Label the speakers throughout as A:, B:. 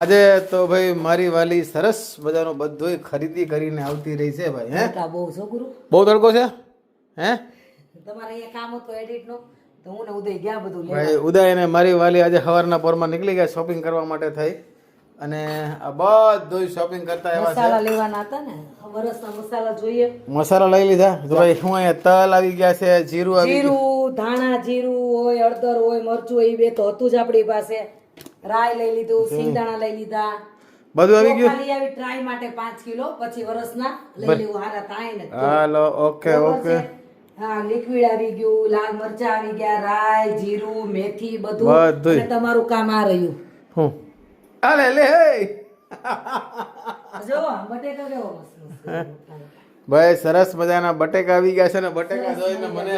A: આજે તો ભાઈ મારી વાલી સરસ મજાનો બધું ખરીદી કરીને આવતી રહી છે ભાઈ. હે
B: બહુ છોકરું
A: બહુ તડકો છે. હે
B: તમારે અહીંયા કામ હતું એડિટ નું તો હું ને ઉદય ગયા બધું
A: ભાઈ ઉદય અને મારી વાલી આજે સવારના પોરમાં નીકળી ગયા શોપિંગ કરવા માટે થઈ અને આ બધું શોપિંગ કરતા એવા છે.
B: મસાલા લેવાના હતા ને વરસના મસાલા જોઈએ.
A: મસાલા લઈ લીધા તો ભાઈ શું અહીંયા તલ આવી ગયા છે, જીરું આવી ગયું,
B: જીરું ધાણા જીરું હોય, હળદર હોય, મરચું હોય, એ બે તો હતું જ આપણી પાસે. રાય લઈ લીધું, સિંગદાણા લઈ લીધા,
A: બધું આવી ગયું.
B: ખાલી આવી ટ્રાય માટે 5 કિલો પછી વરસના લઈ લેવું હારા થાય ને.
A: Hello okay okay.
B: હા લિક્વિડ આવી ગયું, લાલ મરચા આવી ગયા, રાય જીરું મેથી બધું.
A: બધું.
B: અને તમારું કામ આ રહ્યું.
A: હું આલે લે હે
B: જો બટેકા કેવો મસ્ત મસ્ત.
A: ભાઈ સરસ મજાના બટેકા આવી ગયા છે ને બટેકા જોઈને મને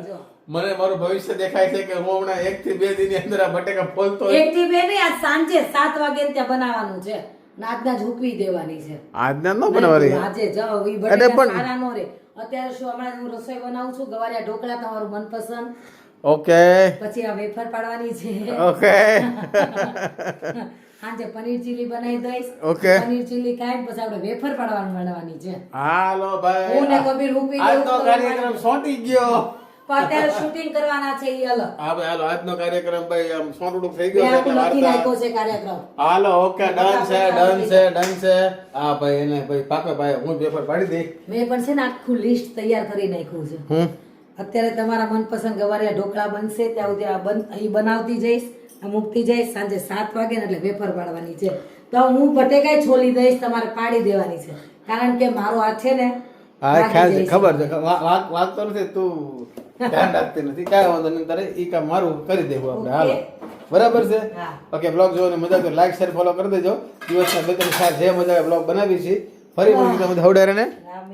B: જો.
A: મને મારું ભવિષ્ય દેખાય છે કે હું હમણાં 1 થી 2 દિનની અંદર આ બટેકા ફોલતો હોય.
B: 1 થી 2 નહીં, આજ સાંજે 7 વાગે ત્યાં બનાવવાનું છે. નાદના જ હૂકવી દેવાની છે.
A: આજના ન બનાવરી.
B: આજે જાઓ ઈ
A: અરે
B: બટેકા
A: પણ-
B: સારા નો રે. અત્યારે શું હમણાં હું રસોઈ બનાવું છું, ગવારિયા ઢોકળા તમારું મનપસંદ.
A: ઓકે
B: પછી આ વેફર પાડવાની છે.
A: ઓકે
B: સાંજે પનીર ચીલી બનાવી દઈશ.
A: ઓકે.
B: પનીર ચીલી ખાઈ પછી આપણે વેફર પાડવાનું બનાવવાની છે.
A: હાલો ભાઈ
B: હું ને કબીર રૂપી
A: આજનો
B: લેવું તો
A: કાર્યક્રમ સોંટી ગયો.
B: પણ અત્યારે શૂટિંગ કરવાના છે ઈ અલગ.
A: હા ભાઈ હાલો આજનો કાર્યક્રમ ભાઈ આમ સોંટું થઈ
B: મેં
A: ગયો છે
B: આખું
A: એટલે
B: લખી
A: વાર્તા.
B: નાખ્યો છે કાર્યક્રમ.
A: હાલો ઓકે ડન છે ડન છે ડન છે. હા ભાઈ એને ભાઈ પાકે ભાઈ હું પેપર પાડી દઈ.
B: મેં પણ છે ને આખું લિસ્ટ તૈયાર કરી નાખ્યું છે. અત્યારે તમારા મનપસંદ ગવારિયા ઢોકળા બનશે ત્યાં સુધી આ અહીં બનાવતી જઈશ, આ મૂકતી જઈશ. સાંજે 7 વાગે ને એટલે વેફર પાડવાની છે. તો હું બટેકાય છોલી દઈશ, તમારે પાડી દેવાની છે. કારણ કે મારો આ છે ને
A: હા ખ્યાલ છે, ખબર છે. વાત તો નથી તું ધ્યાન રાખતી નથી. કાંઈ વાંધો નહીં તારે ઈ કામ મારું કરી દેવું આપણે. હાલો બરાબર છે.
B: હા.
A: ઓકે બ્લોગ જોવાની મજા તો લાઈક શેર ફોલો કરી દેજો. દિવસના 2-3 જે મજા બ્લોગ બનાવી છે ફરી મળીશું તમે હવડારે ને.
B: રામ